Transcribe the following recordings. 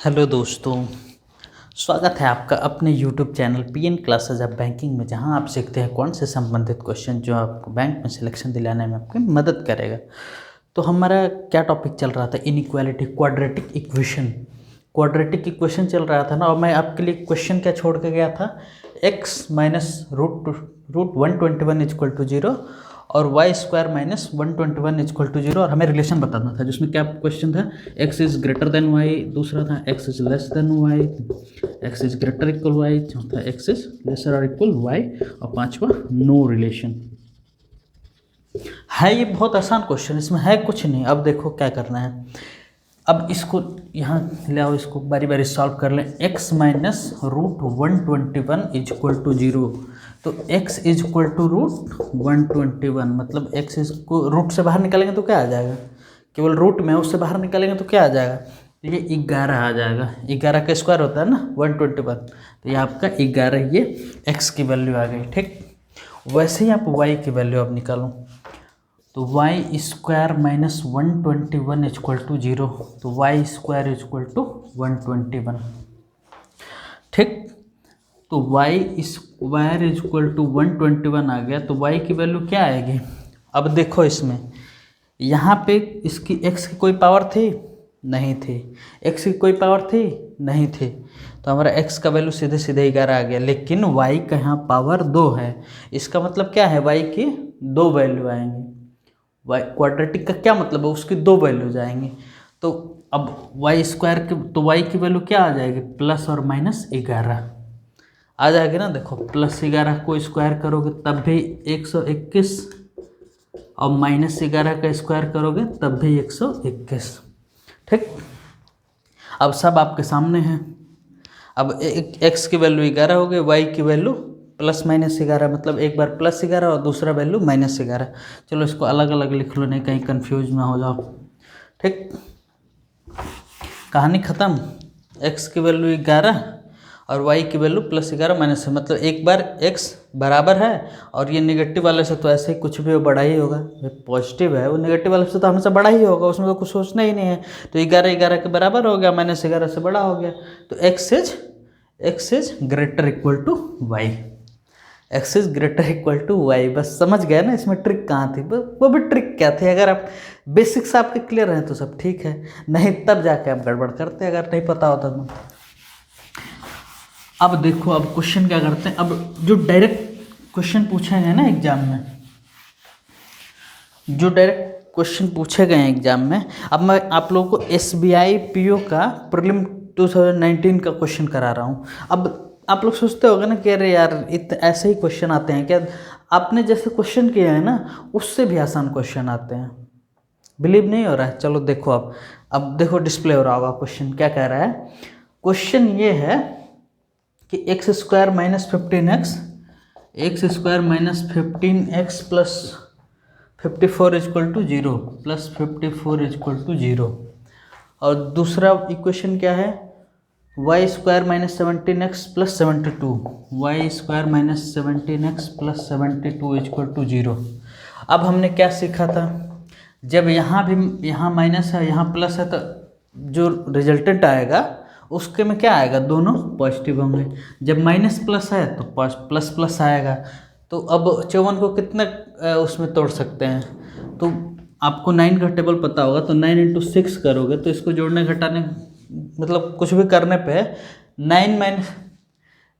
Hello दोस्तों, स्वागत है आपका अपने YouTube channel PN classes of banking में, जहां आप सीखते हैं कौन से संबंधित क्वेश्चन जो आपको बैंक में सिलेक्शन दिलाने में आपकी मदद करेगा। तो हमारा क्या टॉपिक चल रहा था? इनइक्वालिटी, क्वाड्रेटिक इक्वेशन चल रहा था ना। और मैं आपके लिए क्वेश्चन क्या छोड़ के गया था? x minus root 121 equal to 0 और Y square minus 121 equal to 0, और हमें रिलेशन बताना था, जिसमें क्या क्वेश्चन था? x is greater than Y, दूसरा था x is less than Y, x is greater equal Y, चौथा x इज लेसर और इक्वल वाई, और पांचवा नो रिलेशन है। ये बहुत आसान क्वेश्चन, इसमें है कुछ नहीं। अब देखो क्या करना है। अब इसको यहाँ ले आओ, इसको बारी बारी सॉल्व कर लें। x minus root 121 equal to 0, तो x is equal to root 121, मतलब x इसको रूट से बाहर निकालेंगे तो क्या आ जाएगा? केवल रूट में उससे बाहर निकालेंगे तो क्या आ जाएगा? ये 11 आ जाएगा। 11 का स्क्वायर होता है ना 121, तो ये आपका 11, ये x की वैल्यू आ गई। ठीक, वैसे ही आप y की वैल्यू अब निकालो, तो Y square minus 121 equal to 0, तो वाई स्क्वायर इक्वल टू 121। ठीक, तो वाई स्क्वायर इक्वल टू 121 आ गया, तो वाई की वैल्यू क्या आएगी? अब देखो, इसमें यहाँ पे इसकी x की कोई पावर थी? नहीं थी। x की कोई पावर थी? नहीं थी। तो हमारा x का वैल्यू सीधे सीधे 11 आ गया, लेकिन y का यहाँ पावर 2 है। इसका मतलब क्या है? y की 2 वैल्यू आएंगी। क्वाड्रेटिक का क्या मतलब है? उसकी 2 वैल्यूज आएंगी। तो अब वाई स्क्वायर की, तो वाई की वैल्यू क्या आ जाएगी? प्लस और माइनस 11 आ जाएगी ना। देखो, प्लस 11 को स्क्वायर करोगे तब भी 121, और माइनस 11 का स्क्वायर करोगे तब भी 121। ठीक, अब सब आपके सामने हैं। अब x की वैल्यू 11 हो गई, वाई की वैल्यू प्लस माइनस 11, मतलब एक बार प्लस 11 और दूसरा वैल्यू माइनस 11। चलो इसको अलग अलग लिख लो, नहीं कहीं कंफ्यूज ना हो जाओ। ठीक, कहानी ख़त्म। x की वैल्यू 11 और y की वैल्यू प्लस 11 माइनस है, मतलब एक बार x बराबर है, और ये नेगेटिव वाले से तो ऐसे ही कुछ भी वो बड़ा ही होगा। पॉजिटिव है वो, नेगेटिव वाले से तो हमेशा बड़ा ही होगा, उसमें तो कुछ सोचना ही नहीं है। तो 11 के बराबर हो गया, माइनस 11 से बड़ा हो गया, तो x is greater equal to Y. x is greater equal to Y. बस समझ गए ना इसमें ट्रिक कहाँ थी? वो भी ट्रिक क्या थी? अगर आप बेसिक्स आपके क्लियर हैं तो सब ठीक है, नहीं तब जाके आप गड़बड़ करते, अगर नहीं पता होता तो। अब देखो, अब क्वेश्चन क्या करते हैं। अब जो डायरेक्ट क्वेश्चन पूछे गए ना एग्जाम में, जो डायरेक्ट क्वेश्चन पूछे गए हैं एग्जाम में, अब मैं आप लोगों को SBI PO का प्रीलिम 2019 का क्वेश्चन करा रहा हूँ। अब आप लोग सोचते होगे ना कि अरे यार ऐसे ही क्वेश्चन आते हैं क्या? आपने जैसे क्वेश्चन किया है ना, उससे भी आसान क्वेश्चन आते हैं। बिलीव नहीं हो रहा है? चलो देखो, अब देखो डिस्प्ले हो रहा होगा क्वेश्चन क्या कह रहा है। क्वेश्चन ये है कि x square minus 15x plus 54 equal to 0, plus 54 equal to 0। और दूसरा इक्वेशन क्या है? Y square minus 17x plus 72, Y square minus 17x plus 72 equal to 0। अब हमने क्या सीखा था? जब यहाँ माइनस है, यहाँ प्लस है, तो जो रिजल्टेंट आएगा उसके में क्या आएगा? दोनों पॉजिटिव होंगे। जब माइनस प्लस है तो प्लस प्लस आएगा। तो अब 54 को कितने उसमें तोड़ सकते हैं? तो आपको 9 का टेबल पता होगा, तो 9 × 6 करोगे तो इसको जोड़ने घटाने, मतलब कुछ भी करने पे 9 माइनस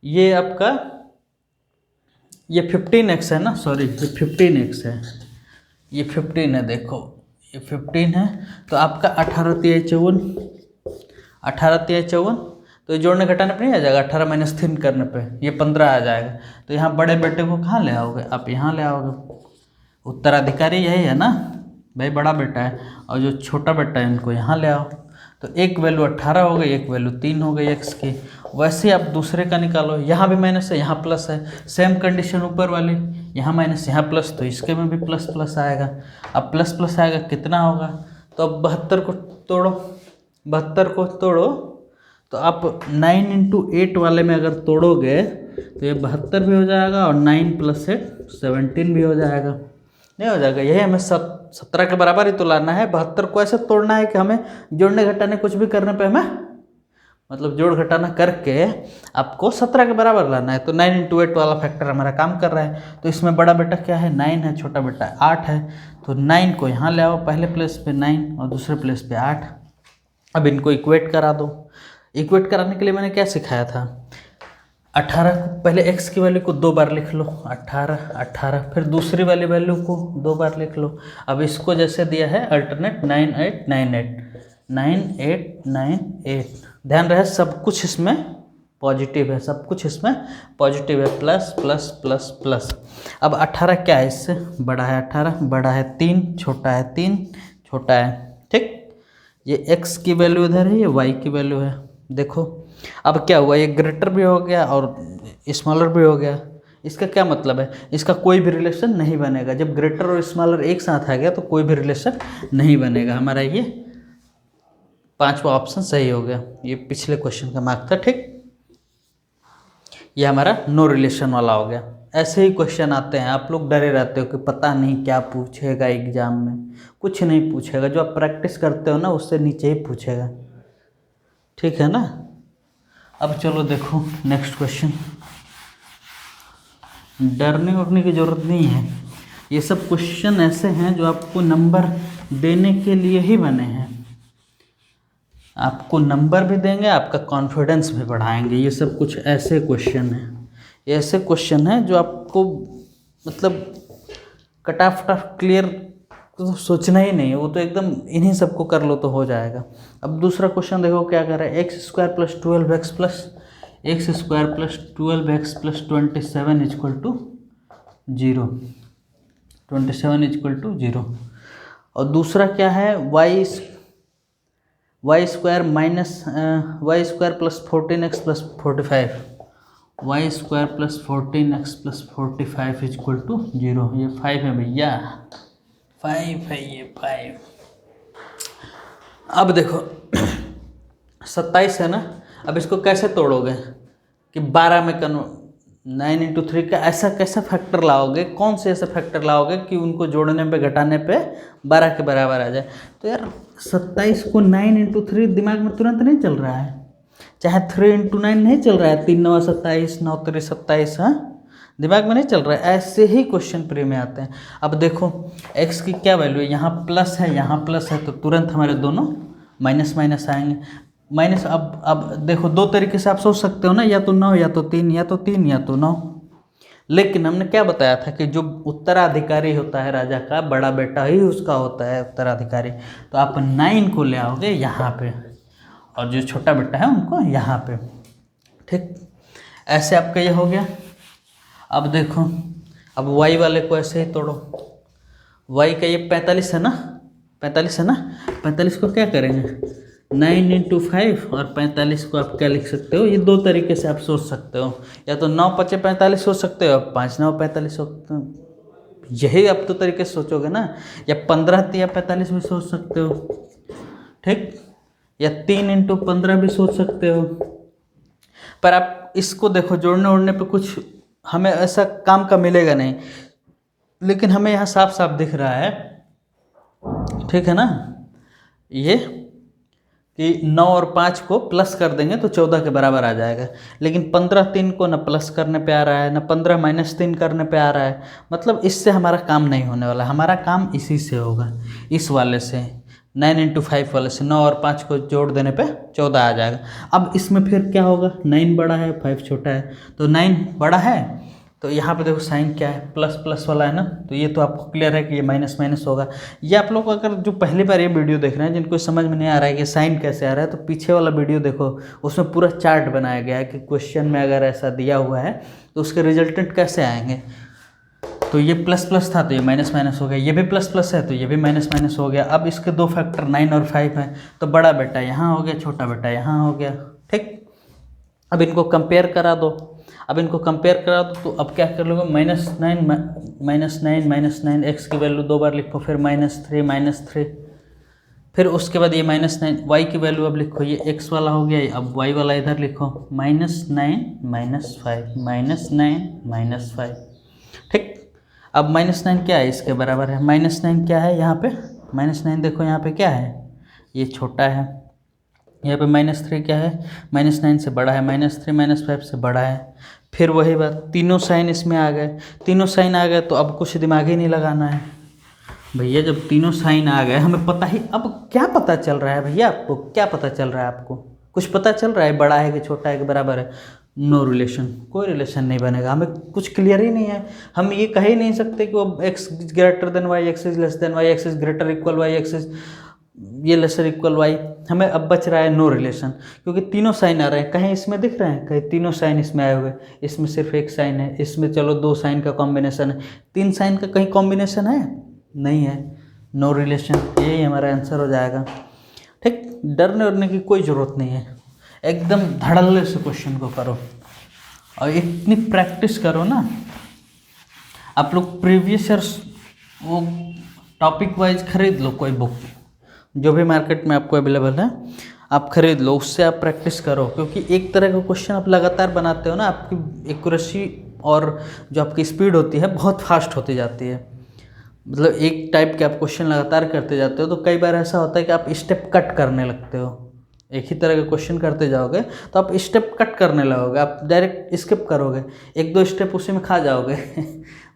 ये आपका ये 15x है ना, सॉरी ये 15x है, ये 15 है। देखो ये 15 है, तो आपका 18 × 54, तो ये जोड़ने घटाने पे नहीं आ जाएगा? 18 माइनस 3 करने पे ये 15 आ जाएगा। तो यहाँ बड़े बेटे को कहाँ ले आओगे? आप यहाँ ले आओगे। उत्तराधिकारी यही है ना भाई, बड़ा बेटा है, और जो छोटा बेटा है इनको यहाँ ले आओ। तो एक वैल्यू 18 हो गई, एक वैल्यू 3 हो गई एक्स की। वैसे ही आप दूसरे का निकालो, यहाँ भी माइनस है, यहाँ प्लस है, सेम कंडीशन ऊपर वाली, यहाँ माइनस यहाँ प्लस, तो इसके में भी प्लस प्लस आएगा। अब प्लस प्लस आएगा, कितना होगा? तो अब 72 को तोड़ो, तो आप 9 × 8 वाले में अगर तोड़ोगे तो ये 72 भी हो जाएगा, और 9 + 8 17 भी हो जाएगा। नहीं हो जाएगा? यही हमें 17 के बराबर ही तो लाना है। 72 को ऐसे तोड़ना है कि हमें जोड़ने घटाने कुछ भी करने पे हमें मतलब जोड़ घटाना करके आपको 17 के बराबर लाना है। तो 9 इंटू 8 वाला फैक्टर हमारा काम कर रहा है। तो इसमें बड़ा बेटा क्या है 9 है, छोटा बेटा 8 है। तो 9 को यहाँ ले आओ, पहले प्लेस पे 9 और दूसरे प्लेस पे 8। अब इनको इक्वेट करा दो। इक्वेट कराने के लिए मैंने क्या सिखाया था, 18 को पहले x की वैल्यू को 2 बार लिख लो, 18 18, फिर दूसरी वाली वैल्यू को 2 बार लिख लो। अब इसको जैसे दिया है अल्टरनेट 9 8 9 8 9 8 9 8। ध्यान रहे सब कुछ इसमें पॉजिटिव है, सब कुछ इसमें पॉजिटिव है, प्लस प्लस प्लस प्लस। अब 18 क्या है, इससे बड़ा है, 18 बड़ा है 3, छोटा है 3, छोटा है, ठीक। ये x की वैल्यू इधर है, ये y की वैल्यू है। देखो अब क्या हुआ, ये ग्रेटर भी हो गया और स्मॉलर भी हो गया। इसका क्या मतलब है, इसका कोई भी रिलेशन नहीं बनेगा। जब ग्रेटर और स्मॉलर एक साथ आ गया तो कोई भी रिलेशन नहीं बनेगा। हमारा ये 5वां ऑप्शन सही हो गया। ये पिछले क्वेश्चन का मार्क था, ठीक। ये हमारा नो रिलेशन वाला हो गया। ऐसे ही क्वेश्चन आते हैं, आप लोग डरे रहते हो कि पता नहीं क्या पूछेगा एग्जाम में। कुछ नहीं पूछेगा, जो आप प्रैक्टिस करते हो ना उससे नीचे ही पूछेगा, ठीक है ना। अब चलो देखो नेक्स्ट क्वेश्चन। डरने वरने की ज़रूरत नहीं है, ये सब क्वेश्चन ऐसे हैं जो आपको नंबर देने के लिए ही बने हैं। आपको नंबर भी देंगे, आपका कॉन्फिडेंस भी बढ़ाएंगे। ये सब कुछ ऐसे क्वेश्चन हैं, ये ऐसे क्वेश्चन हैं जो आपको मतलब कटाफ क्लियर तो सोचना ही नहीं है, वो तो एकदम इन्हीं सबको कर लो तो हो जाएगा। अब दूसरा क्वेश्चन देखो क्या कर रहा है, x square plus 12x plus x square plus 12x plus 27 equal to 0, 27 equal to 0। और दूसरा क्या है, Y square minus Y square plus 14x plus 45, Y square plus 14x plus 45 equal to 0। ये 5 है भैया, 5 है ये 5। अब देखो 27 है ना, अब इसको कैसे तोड़ोगे कि 12 में 9 इंटू 3 का ऐसा कैसा फैक्टर लाओगे, कौन से ऐसा फैक्टर लाओगे कि उनको जोड़ने पे घटाने पे 12 के बराबर आ जाए। तो यार 27 को 9 इंटू 3 दिमाग में तुरंत नहीं चल रहा है, चाहे 3 इंटू 9 नहीं चल रहा है, 3 9 27 9 3 27, हाँ दिमाग में नहीं चल रहा है। ऐसे ही क्वेश्चन प्री में आते हैं। अब देखो x की क्या वैल्यू है, यहाँ प्लस है यहाँ प्लस है, तो तुरंत हमारे दोनों माइनस माइनस आएंगे, माइनस। अब देखो दो तरीके से आप सोच सकते हो ना, या तो 9 या तो 3, या तो 3 या तो 9। लेकिन हमने क्या बताया था कि जो उत्तराधिकारी होता है राजा का, बड़ा बेटा ही उसका होता है उत्तराधिकारी। तो आप 9 को ले आओगे यहाँ पे और जो छोटा बेटा है उनको यहाँ पे, ठीक। ऐसे आपका ये हो गया। अब देखो अब y वाले को ऐसे ही तोड़ो, y का ये 45 है ना, 45 है ना, 45 को क्या करेंगे 9 इंटू 5 और 45 को आप क्या लिख सकते हो, ये दो तरीके से आप सोच सकते हो। या तो 9 5 45 सोच सकते हो, 5 9 45 सकते हो, यही आप तो तरीके से सोचोगे ना। या 15 3 45 भी सोच सकते हो, ठीक। या 3 इंटू 15 भी सोच सकते हो। पर आप इसको देखो जोड़ने ओड़ने पे कुछ हमें ऐसा काम का मिलेगा नहीं, लेकिन हमें यहाँ साफ साफ दिख रहा है, ठीक है ना, ये कि 9 और 5 को प्लस कर देंगे तो 14 के बराबर आ जाएगा। लेकिन 15 3 को न प्लस करने पे आ रहा है, न 15 माइनस 3 करने पे आ रहा है। मतलब इससे हमारा काम नहीं होने वाला, हमारा काम इसी से होगा, इस वाले से 9 इंटू 5 वाले से। 9 और 5 को जोड़ देने पे 14 आ जाएगा। अब इसमें फिर क्या होगा, 9 बड़ा है 5 छोटा है, तो 9 बड़ा है तो यहाँ पे देखो साइन क्या है, प्लस प्लस वाला है ना, तो ये तो आपको क्लियर है कि ये माइनस माइनस होगा। ये आप लोग अगर जो पहली बार ये वीडियो देख रहे हैं, जिनको समझ में नहीं आ रहा है कि साइन कैसे आ रहा है, तो पीछे वाला वीडियो देखो, उसमें पूरा चार्ट बनाया गया है कि क्वेश्चन में अगर ऐसा दिया हुआ है तो उसके रिजल्टेंट कैसे आएंगे। तो ये प्लस प्लस था तो ये माइनस माइनस हो गया, ये भी प्लस प्लस है तो ये भी माइनस माइनस हो गया। अब इसके दो फैक्टर 9 और 5 हैं, तो बड़ा बेटा यहाँ हो गया, छोटा बेटा यहाँ हो गया, ठीक। अब इनको कंपेयर करा दो, अब इनको कंपेयर करा दो, तो अब क्या कर लोगे, -9 एक्स की वैल्यू 2 बार लिखो, फिर -3, फिर उसके बाद ये -9 वाई की वैल्यू अब लिखो, ये एक्स वाला हो गया, अब वाई वाला इधर लिखो, -9 -5, ठीक। अब -9 क्या है, इसके बराबर है। -9 क्या है यहाँ पे, -9 देखो यहाँ पे क्या है, ये छोटा है, यहाँ पे -3 क्या है, -9 से बड़ा है, -3 -5 से बड़ा है। फिर वही बात, तीनों साइन इसमें आ गए, तीनों साइन आ गए तो अब कुछ दिमाग ही नहीं लगाना है भैया। जब तीनों साइन आ गए हमें पता ही, अब क्या पता चल रहा है भैया आपको, क्या पता चल रहा है आपको, कुछ पता चल रहा है बड़ा है कि छोटा है कि बराबर है? नो रिलेशन, कोई रिलेशन नहीं बनेगा, हमें कुछ क्लियर ही नहीं है। हम ये कह ही नहीं सकते कि वो x greater than y, x is less then y, x is greater equal y, x is ये लेसर इक्वल y। हमें अब बच रहा है नो रिलेशन, क्योंकि तीनों साइन आ रहे हैं, कहीं इसमें दिख रहे हैं, कहीं तीनों साइन इसमें आए हुए, इसमें सिर्फ एक साइन है, इसमें चलो 2 साइन का कॉम्बिनेशन है, 3 साइन का कहीं कॉम्बिनेशन है नहीं है, नो रिलेशन। यही हमारा आंसर हो जाएगा। ठीक, डरने वरने की कोई ज़रूरत नहीं है, एकदम धड़ल्ले से क्वेश्चन को करो और इतनी प्रैक्टिस करो ना। आप लोग प्रीवियस ईयर्स वो टॉपिक वाइज खरीद लो, कोई बुक जो भी मार्केट में आपको अवेलेबल है आप खरीद लो, उससे आप प्रैक्टिस करो, क्योंकि एक तरह का क्वेश्चन आप लगातार बनाते हो ना, आपकी एक्यूरेसी और जो आपकी स्पीड होती है बहुत फास्ट होती जाती है। मतलब एक टाइप के आप क्वेश्चन लगातार करते जाते हो तो कई बार ऐसा होता है कि आप स्टेप कट करने लगते हो। एक ही तरह का क्वेश्चन करते जाओगे तो आप स्टेप कट करने लगोगे, आप डायरेक्ट स्किप करोगे, 1-2 स्टेप उसी में खा जाओगे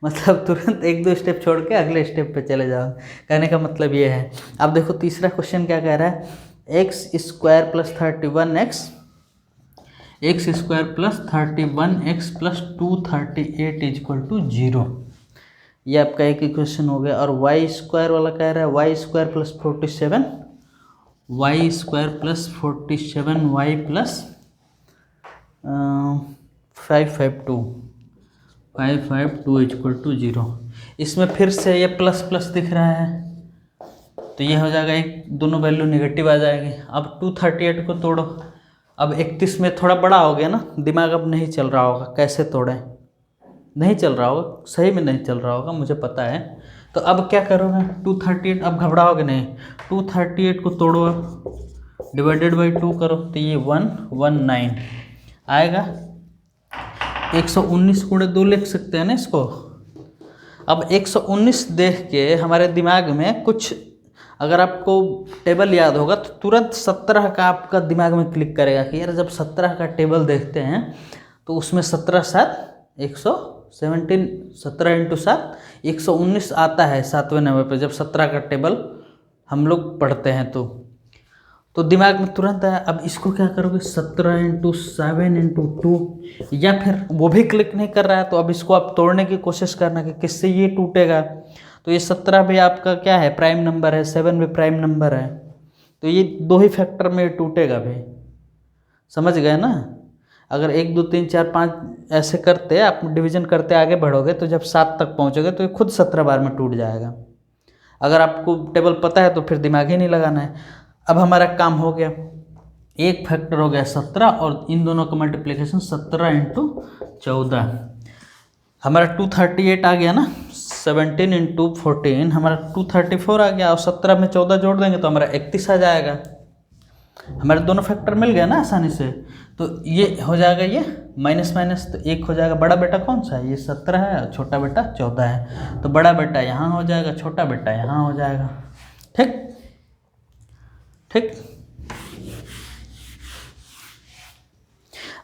मतलब तुरंत 1-2 स्टेप छोड़ के अगले स्टेप पे चले जाओगे। कहने का मतलब ये है। अब देखो तीसरा क्वेश्चन क्या कह रहा है, x² + 31x, x² + 31x + 238 = 0। ये आपका एक इक्वेशन हो गया। और y² वाला कह रहा है y² + 47, y² + 47 y + 552 = 0। इसमें फिर से ये प्लस प्लस दिख रहा है तो ये हो जाएगा, एक दोनों वैल्यू नेगेटिव आ जाएगी। अब 238 को तोड़ो, अब 31 में थोड़ा बड़ा हो गया ना, दिमाग अब नहीं चल रहा होगा कैसे तोड़ें, नहीं चल रहा होगा, सही में नहीं चल रहा होगा, मुझे पता है। तो अब क्या करोगे, 238, अब घबराओगे नहीं, 238 को तोड़ो, अब डिवाइडेड बाई 2 करो तो ये 119 आएगा। 119 × 2 लिख सकते हैं ना इसको। अब 119 देख के हमारे दिमाग में कुछ, अगर आपको टेबल याद होगा तो तुरंत 17 का आपका दिमाग में क्लिक करेगा कि यार जब 17 का टेबल देखते हैं तो उसमें 17 7 117, 17 × 7 119 आता है 7वें नंबर पे, जब 17 का टेबल हम लोग पढ़ते हैं तो दिमाग में तुरंत आया। अब इसको क्या करोगे, 17 × 7 × 2, या फिर वो भी क्लिक नहीं कर रहा है तो अब इसको आप तोड़ने की कोशिश करना कि किससे ये टूटेगा। तो ये 17 भी आपका क्या है, प्राइम नंबर है, 7 भी प्राइम नंबर है, तो ये 2 ही फैक्टर में टूटेगा भी। समझ गए ना। अगर 1 2 3 4 5 ऐसे करते आप डिवीजन करते आगे बढ़ोगे तो जब 7 तक पहुँचोगे तो ये खुद 17 बार में टूट जाएगा। अगर आपको टेबल पता है तो फिर दिमाग ही नहीं लगाना है। अब हमारा काम हो गया, एक फैक्टर हो गया 17 और इन दोनों का मल्टीप्लिकेशन 17 × 14, हमारा 238 आ गया ना। 17 × 14 हमारा 234 आ गया, और 17 में 14 जोड़ देंगे तो हमारा 31 आ जाएगा। हमारे दोनों फैक्टर मिल गए ना आसानी से, तो ये हो जाएगा, ये माइनस माइनस तो 1 हो जाएगा। बड़ा बेटा कौन सा है, ये 17 है और छोटा बेटा 14 है, तो बड़ा बेटा यहाँ हो जाएगा, छोटा बेटा यहाँ हो जाएगा। ठीक ठीक।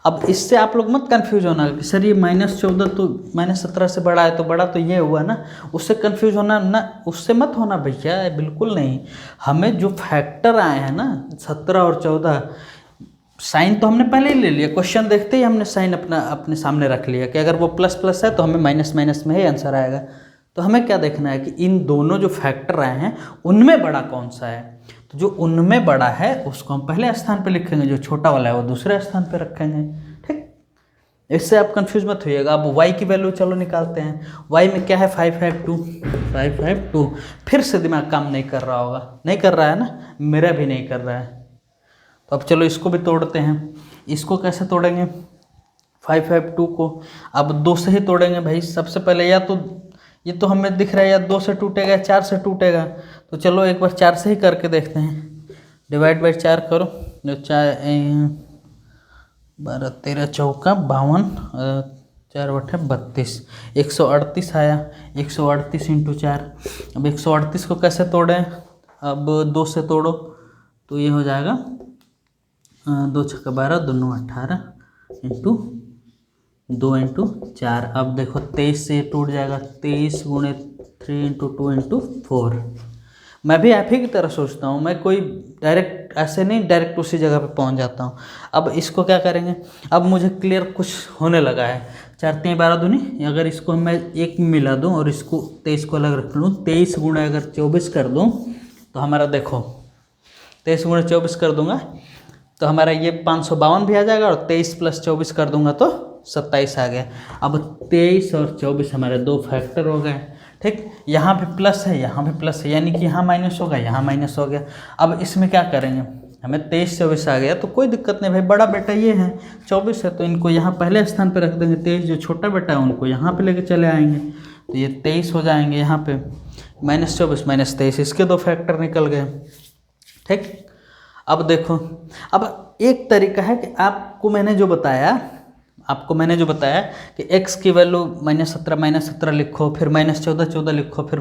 अब इससे आप लोग मत कंफ्यूज होना कि सर ये -14 तो -17 से बड़ा है तो बड़ा तो ये हुआ ना, उससे कंफ्यूज होना ना, उससे मत होना भैया, बिल्कुल नहीं। हमें जो फैक्टर आए हैं ना 17 और 14, साइन तो हमने पहले ही ले लिया, क्वेश्चन देखते ही हमने साइन अपने सामने रख लिया कि अगर वो प्लस प्लस है तो हमें माइनस माइनस में ही आंसर आएगा। तो हमें क्या देखना है कि इन दोनों जो फैक्टर आए हैं उनमें बड़ा कौन सा है, तो जो उनमें बड़ा है उसको हम पहले स्थान पे लिखेंगे, जो छोटा वाला है वो दूसरे स्थान पे रखेंगे। ठीक, इससे आप कंफ्यूज मत होइएगा। अब y की वैल्यू चलो निकालते हैं। y में क्या है, 552। फिर से दिमाग काम नहीं कर रहा होगा, नहीं कर रहा है ना, मेरा भी नहीं कर रहा है। तो अब चलो इसको भी तोड़ते हैं। इसको कैसे तोड़ेंगे, 552 को अब 2 से ही तोड़ेंगे भाई। सबसे पहले या तो ये तो हमें दिख रहा है या 2 से टूटेगा या 4 से टूटेगा, तो चलो एक बार 4 से ही करके देखते हैं। डिवाइड बाई 4 करो, 12 13 चौका 52, 4 बटे 32, 138 आया। 138 × 4। अब 138 को कैसे तोड़ें, अब 2 से तोड़ो तो ये हो जाएगा 2 छक्का 12, 2 9 18 इंटू 2 इंटू 4। अब देखो 23 से टूट जाएगा, 23 गुणे 3 इंटू 2 इंटू 4। मैं भी आप ही की तरह सोचता हूँ, मैं कोई डायरेक्ट ऐसे नहीं डायरेक्ट उसी जगह पे पहुँच जाता हूँ। अब इसको क्या करेंगे, अब मुझे क्लियर कुछ होने लगा है। 4 3 12 दूनी, अगर इसको मैं एक में मिला दूँ और इसको 23 को अलग रख लूँ, 23 गुणे अगर 24 कर दूँ तो हमारा देखो 23 गुणे 24 कर दूंगा तो हमारा ये 552 भी आ जाएगा, और 23 प्लस 24 कर दूंगा तो 27 आ गया। अब 23 और 24 हमारे दो फैक्टर हो गए। ठीक, यहाँ पे प्लस है, यहाँ पे प्लस है, यानी कि यहाँ माइनस होगा, यहाँ माइनस हो गया। अब इसमें क्या करेंगे, हमें 23 24 आ गया तो कोई दिक्कत नहीं भाई, बड़ा बेटा ये है 24 है तो इनको यहाँ पहले स्थान पे रख देंगे। 23 जो छोटा बेटा है उनको यहाँ पे लेके चले आएंगे, तो ये 23 हो जाएंगे। यहाँ पे -24 -23 इसके दो फैक्टर निकल गए। ठीक, अब देखो, अब एक तरीका है कि आपको मैंने जो बताया कि x की वैल्यू -17 लिखो, फिर -14 लिखो, फिर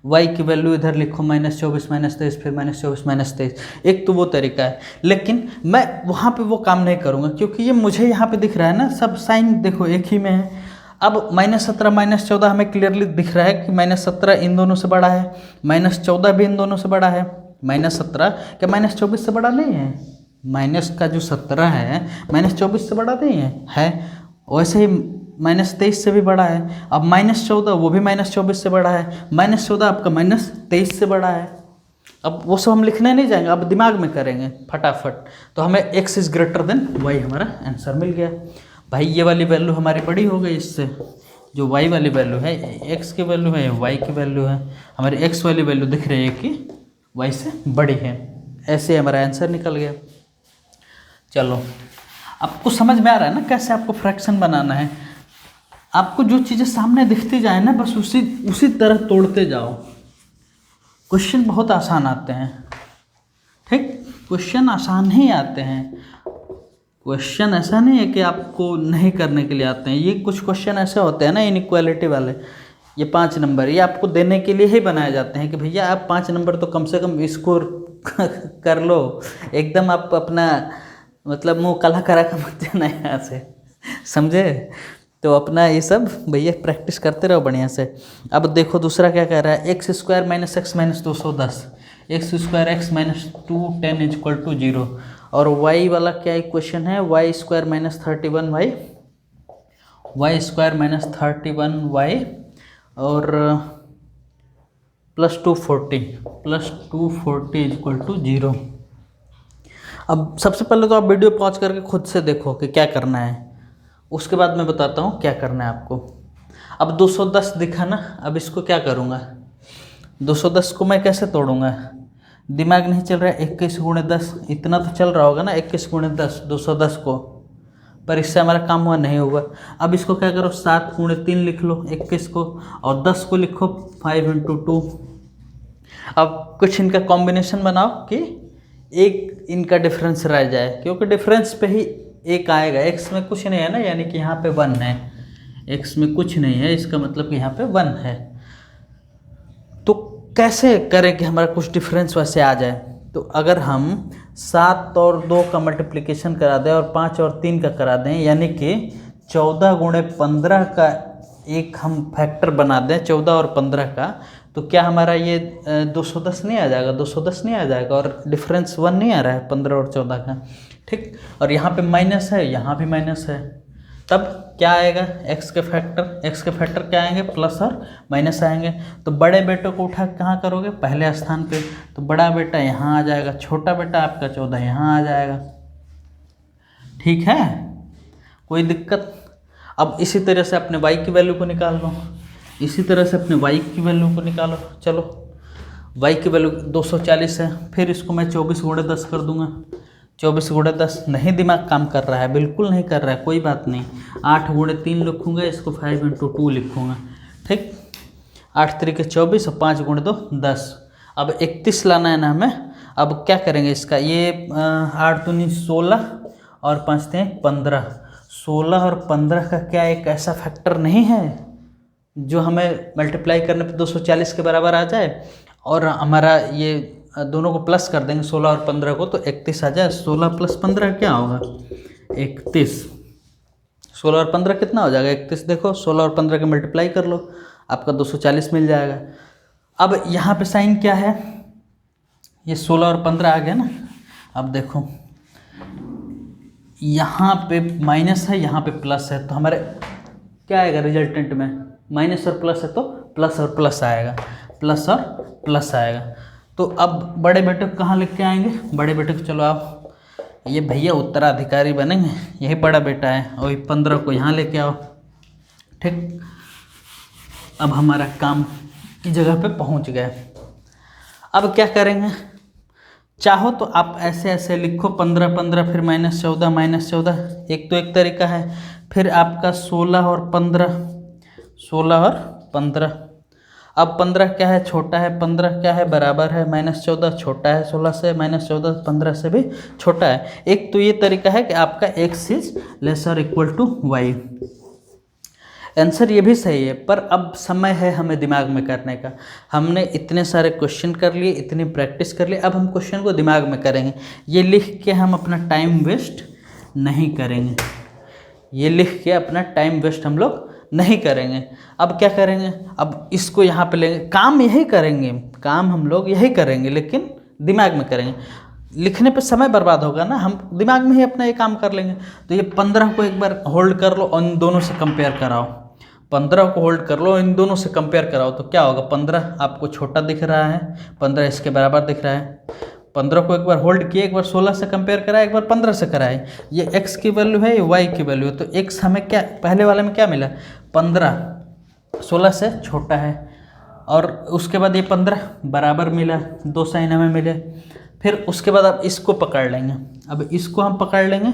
y की वैल्यू इधर लिखो -24 -23, फिर -24 -23। एक तो वो तरीका है, लेकिन मैं वहाँ पे वो काम नहीं करूँगा क्योंकि ये मुझे यहाँ पे दिख रहा है ना, सब साइन देखो एक ही में है। अब -17 -14 हमें क्लियरली दिख रहा है कि -17 इन दोनों से बड़ा है, -14 भी इन दोनों से बड़ा है। -17 क्या -24 से बड़ा नहीं है? माइनस का जो 17 है -24 से बड़ा नहीं है? वैसे ही -23 से भी बड़ा है। अब -14 वो भी -24 से बड़ा है, -14 आपका -23 से बड़ा है। अब वो सब हम लिखने नहीं जाएंगे, अब दिमाग में करेंगे फटाफट। तो हमें x is greater than y, हमारा आंसर मिल गया भाई। ये वाली वैल्यू हमारी बड़ी हो गई इससे, जो y वाली वैल्यू है, x की वैल्यू है, y की वैल्यू है, हमारी x वाली वैल्यू दिख रही है कि y से बड़ी है। ऐसे हमारा आंसर निकल गया। चलो, आपको समझ में आ रहा है ना कैसे आपको फ्रैक्शन बनाना है। आपको जो चीज़ें सामने दिखती जाए ना, बस उसी तरह तोड़ते जाओ। क्वेश्चन बहुत आसान आते हैं। ठीक, क्वेश्चन आसान ही आते हैं। क्वेश्चन ऐसा नहीं है कि आपको नहीं करने के लिए आते हैं। ये कुछ क्वेश्चन ऐसे होते हैं ना इनइक्वालिटी वाले, ये 5 नंबर, ये आपको देने के लिए ही बनाए जाते हैं कि भैया आप 5 नंबर तो कम से कम स्कोर कर लो। एकदम आप अपना मतलब मुँह काला करा कर मत जाना यहाँ से, समझे? तो अपना ये सब भैया प्रैक्टिस करते रहो बढ़िया से। अब देखो दूसरा क्या कह रहा है, x² - x - 210, x² x - 210 = 0। और y वाला क्या इक्वेशन है, y² - 31y, y² - 31y और +240 = 0। अब सबसे पहले तो आप वीडियो पॉज करके खुद से देखो कि क्या करना है, उसके बाद मैं बताता हूँ क्या करना है आपको। अब 210 दिखा ना, अब इसको क्या करूँगा, 210 को मैं कैसे तोड़ूँगा? दिमाग नहीं चल रहा है। 21 × 10 इतना तो चल रहा होगा ना, 21 × 10 210 को, पर इससे हमारा काम हुआ नहीं होगा। अब इसको क्या करो, 7 × 3 लिख लो 21 को, और 10 को लिखो 5 × 2। अब कुछ इनका कॉम्बिनेशन बनाओ कि एक इनका डिफरेंस रह जाए, क्योंकि डिफरेंस पे ही एक आएगा। x में कुछ नहीं है ना, यानी कि यहाँ पे 1 है, x में कुछ नहीं है, इसका मतलब कि यहाँ पे 1 है। तो कैसे करें कि हमारा कुछ डिफरेंस वैसे आ जाए? तो अगर हम 7 और 2 का मल्टीप्लिकेशन करा दें और 5 और 3 का करा दें, यानी कि 14 × 15 का एक हम फैक्टर बना दें, 14 और 15 का, तो क्या हमारा ये 210 नहीं आ जाएगा? 210 नहीं आ जाएगा, और डिफरेंस 1 नहीं आ रहा है 15 और 14 का। ठीक, और यहाँ पे माइनस है, यहाँ भी माइनस है, तब क्या आएगा, x के फैक्टर क्या आएंगे, प्लस और माइनस आएंगे। तो बड़े बेटे को उठा कहाँ करोगे, पहले स्थान पे, तो बड़ा बेटा यहाँ आ जाएगा, छोटा बेटा आपका 14 यहाँ आ जाएगा। ठीक है, कोई दिक्कत? अब इसी तरह से अपने y की वैल्यू को निकाल लो, इसी तरह से अपने y की वैल्यू को निकालो। चलो, y की वैल्यू 240 है, फिर इसको मैं 24 × 10 कर दूंगा। 24 × 10 नहीं, दिमाग काम कर रहा है, बिल्कुल नहीं कर रहा है, कोई बात नहीं। 8 × 3 लिखूँगा, इसको 5 × 2 लिखूँगा। ठीक, 8 × 3 = 24 और 5 × 2 = 10। अब 31 लाना है ना हमें। अब क्या करेंगे इसका, ये 8 दूनी 16 और 5 3 15। 16 और 15 का क्या एक ऐसा फैक्टर नहीं है जो हमें मल्टीप्लाई करने पे 240 के बराबर आ जाए, और हमारा ये दोनों को प्लस कर देंगे 16 और 15 को, तो 31 आ जाए। 16 + 15 क्या होगा 31। 16 और 15 कितना हो जाएगा 31। देखो 16 और 15 के मल्टीप्लाई कर लो, आपका 240 मिल जाएगा। अब यहाँ पे साइन क्या है, ये 16 और 15 आ गया ना। अब देखो यहाँ पे माइनस है, यहाँ पे प्लस है, तो हमारे क्या आएगा रिजल्टेंट में, माइनस और प्लस है तो प्लस और प्लस आएगा, प्लस और प्लस आएगा। तो अब बड़े बेटे को कहाँ लेके आएंगे, बड़े बेटे को चलो आप, ये भैया उत्तराधिकारी बनेंगे, यही बड़ा बेटा है, और 15 को यहाँ लेके आओ। ठीक, अब हमारा काम की जगह पे पहुँच गए। अब क्या करेंगे, चाहो तो आप ऐसे ऐसे लिखो 15 15 फिर -14 एक तो एक तरीका है। फिर आपका 16 और 15, 16 और 15। अब 15 क्या है, छोटा है, 15 क्या है, बराबर है, -14 छोटा है 16 से, -14 15 से भी छोटा है। एक तो ये तरीका है कि आपका x is lesser equal to y। Answer ये भी सही है, पर अब समय है हमें दिमाग में करने का। हमने इतने सारे क्वेश्चन कर लिए, इतनी प्रैक्टिस कर ली, अब हम क्वेश्चन को दिमाग में करेंगे। ये लिख के हम अपना टाइम वेस्ट नहीं करेंगे, ये लिख के अपना टाइम वेस्ट हम लोग नहीं करेंगे। अब क्या करेंगे, अब इसको यहाँ पे लेंगे, काम यही करेंगे, काम हम लोग यही करेंगे, लेकिन दिमाग में करेंगे। लिखने पे समय बर्बाद होगा ना, हम दिमाग में ही अपना ये काम कर लेंगे। तो ये 15 को एक बार होल्ड कर लो और इन दोनों से कंपेयर कराओ, 15 को होल्ड कर लो, इन दोनों से कंपेयर कराओ, तो क्या होगा, 15 आपको छोटा दिख रहा है, 15 इसके बराबर दिख रहा है। 15 को एक बार होल्ड किए, एक बार 16 से कंपेयर कराए, एक बार 15 से कराए। ये x की वैल्यू है, ये y की वैल्यू है, तो x हमें क्या, पहले वाले में क्या मिला, 15 16 से छोटा है, और उसके बाद ये 15 बराबर मिला, 2 साइन हमें मिले। फिर उसके बाद आप इसको पकड़ लेंगे, अब इसको हम पकड़ लेंगे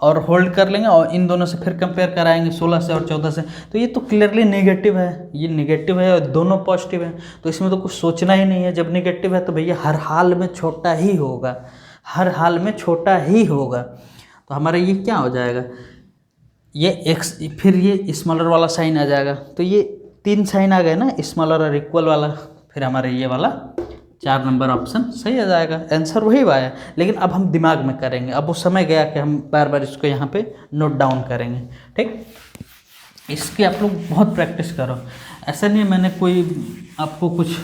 और होल्ड कर लेंगे, और इन दोनों से फिर कंपेयर कराएंगे 16 से और 14 से। तो ये तो क्लियरली नेगेटिव है, ये नेगेटिव है और दोनों पॉजिटिव है, तो इसमें तो कुछ सोचना ही नहीं है। जब नेगेटिव है तो भैया हर हाल में छोटा ही होगा, हर हाल में छोटा ही होगा। तो हमारा ये क्या हो जाएगा, ये x, फिर ये स्मॉलर वाला साइन आ जाएगा। तो ये 3 साइन आ गए ना, स्मॉलर और इक्वल वाला, फिर हमारा ये वाला 4 नंबर ऑप्शन सही आ जाएगा। आंसर वही आया, लेकिन अब हम दिमाग में करेंगे। अब वो समय गया कि हम बार बार इसको यहाँ पे नोट डाउन करेंगे। ठीक, इसकी आप लोग बहुत प्रैक्टिस करो। ऐसा नहीं है मैंने कोई आपको कुछ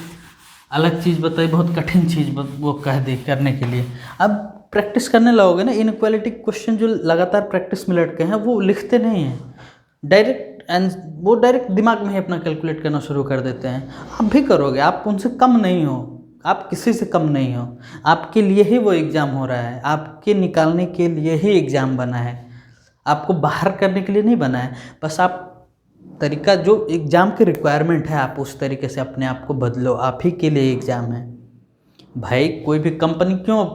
अलग चीज़ बताई, बहुत कठिन चीज़ वो कह दी करने के लिए। अब प्रैक्टिस करने लगोगे ना, इनइक्वालिटी क्वेश्चन जो लगातार प्रैक्टिस में लटके हैं वो लिखते नहीं हैं डायरेक्ट, वो डायरेक्ट दिमाग में ही अपना कैलकुलेट करना शुरू कर देते हैं। आप भी करोगे, आप उनसे कम नहीं हो, आप किसी से कम नहीं हो। आपके लिए ही वो एग्ज़ाम हो रहा है, आपके निकालने के लिए ही एग्ज़ाम बना है, आपको बाहर करने के लिए नहीं बना है। बस आप तरीका, जो एग्ज़ाम की रिक्वायरमेंट है, आप उस तरीके से अपने आप को बदलो, आप ही के लिए एग्ज़ाम है। भाई कोई भी कंपनी क्यों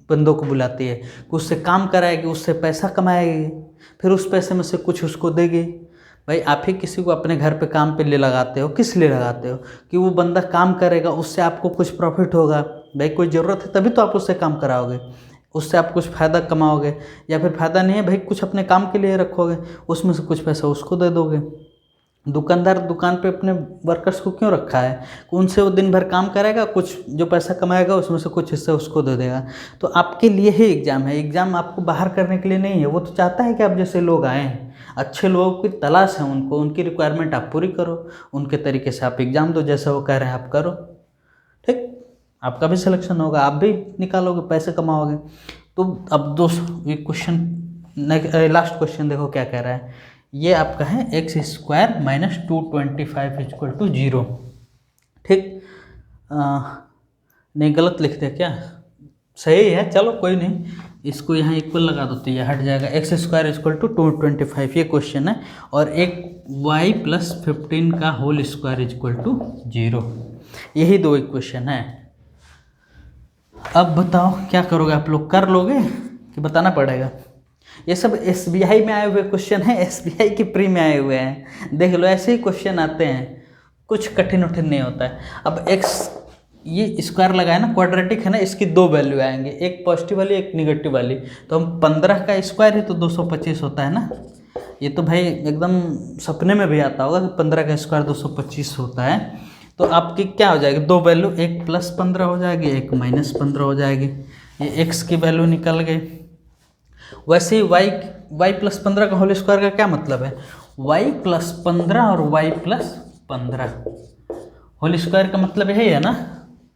बंदों को बुलाती है, कि उससे काम कराएगी, उससे पैसा कमाएगी, फिर उस पैसे में से कुछ उसको देगी। भाई आप ही किसी को अपने घर पे काम पे ले लगाते हो, किस लिए लगाते हो, कि वो बंदा काम करेगा, उससे आपको कुछ प्रॉफिट होगा। भाई कोई ज़रूरत है तभी तो आप उससे काम कराओगे, उससे आप कुछ फ़ायदा कमाओगे, या फिर फ़ायदा नहीं है भाई कुछ अपने काम के लिए रखोगे, उसमें से कुछ पैसा उसको दे दोगे। दुकानदार दुकान पे अपने वर्कर्स को क्यों रखा है, उनसे वो दिन भर काम करेगा, कुछ जो पैसा कमाएगा उसमें से कुछ हिस्सा उसको दे देगा। तो आपके लिए ही एग्ज़ाम है, एग्ज़ाम आपको बाहर करने के लिए नहीं है। वो तो चाहता है कि आप जैसे लोग आएँ, अच्छे लोगों की तलाश है उनको, उनकी रिक्वायरमेंट आप पूरी करो, उनके तरीके से आप एग्ज़ाम दो, जैसा वो कह रहे हैं आप करो। ठीक, आपका भी सिलेक्शन होगा, आप भी निकालोगे, पैसे कमाओगे। तो अब दोस्तों ये क्वेश्चन, लास्ट क्वेश्चन देखो क्या कह रहा है। ये आपका है x² - 225 = 0। ठीक, नहीं गलत लिख दिया क्या, सही है, चलो कोई नहीं, इसको यहाँ इक्वल लगा दो तो ये हट जाएगा। x² = 225 ये क्वेश्चन है, और एक y + 15 का होल स्क्वायर = 0, यही 2 इक्वेशन है। अब बताओ क्या करोगे, आप लोग कर लोगे कि बताना पड़ेगा। ये सब SBI में आए हुए क्वेश्चन हैं, SBI की प्री में आए हुए हैं, देख लो ऐसे ही क्वेश्चन आते हैं, कुछ कठिन उठिन नहीं होता है। अब x, ये स्क्वायर लगाए ना, क्वाड्रेटिक है ना, इसकी 2 वैल्यू आएंगे, एक पॉजिटिव वाली एक निगेटिव वाली। तो हम 15 का स्क्वायर है तो 225 होता है ना। ये तो भाई एकदम सपने में भी आता होगा कि 15 का स्क्वायर 225 होता है। तो आपकी क्या हो जाएगी, दो वैल्यू, एक +15 हो जाएगी, एक -15 हो जाएगी। ये x की वैल्यू निकल गई। वैसे ही y +15 का होल स्क्वायर का क्या मतलब है, y +15 और y +15 होल स्क्वायर का मतलब यही है ना,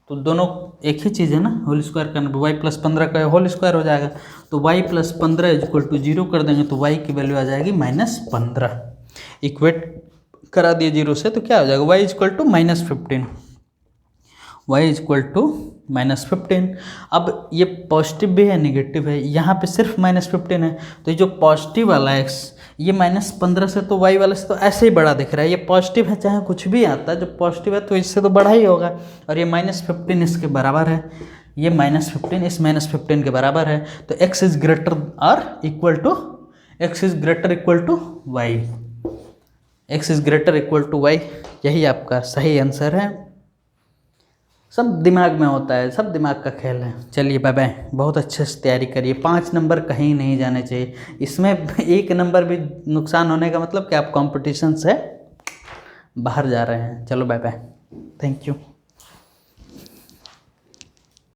तो दोनों एक ही चीज़ है ना, होल स्क्वायर करने पर y +15 का होल स्क्वायर हो जाएगा। तो y +15 = 0 कर देंगे तो y की वैल्यू आ जाएगी -15। इक्वेट करा दिए 0 से तो क्या हो जाएगा, y = -15। अब ये पॉजिटिव भी है नेगेटिव है, यहाँ पे सिर्फ -15 है, तो ये जो पॉजिटिव वाला x, ये -15 से तो y वाले से तो ऐसे ही बड़ा दिख रहा है, ये पॉजिटिव है चाहे कुछ भी आता है, जब पॉजिटिव है तो इससे तो बड़ा ही होगा, और ये -15 इसके बराबर है, ये -15 इस -15 के बराबर है, तो x is greater equal to y, x is greater equal to y, यही आपका सही आंसर है। सब दिमाग में होता है, सब दिमाग का खेल है। चलिए बाय बाय, बहुत अच्छे से तैयारी करिए, 5 नंबर कहीं नहीं जाने चाहिए, इसमें 1 नंबर भी नुकसान होने का मतलब कि आप कंपटीशन से बाहर जा रहे हैं। चलो बाय बाय, थैंक यू।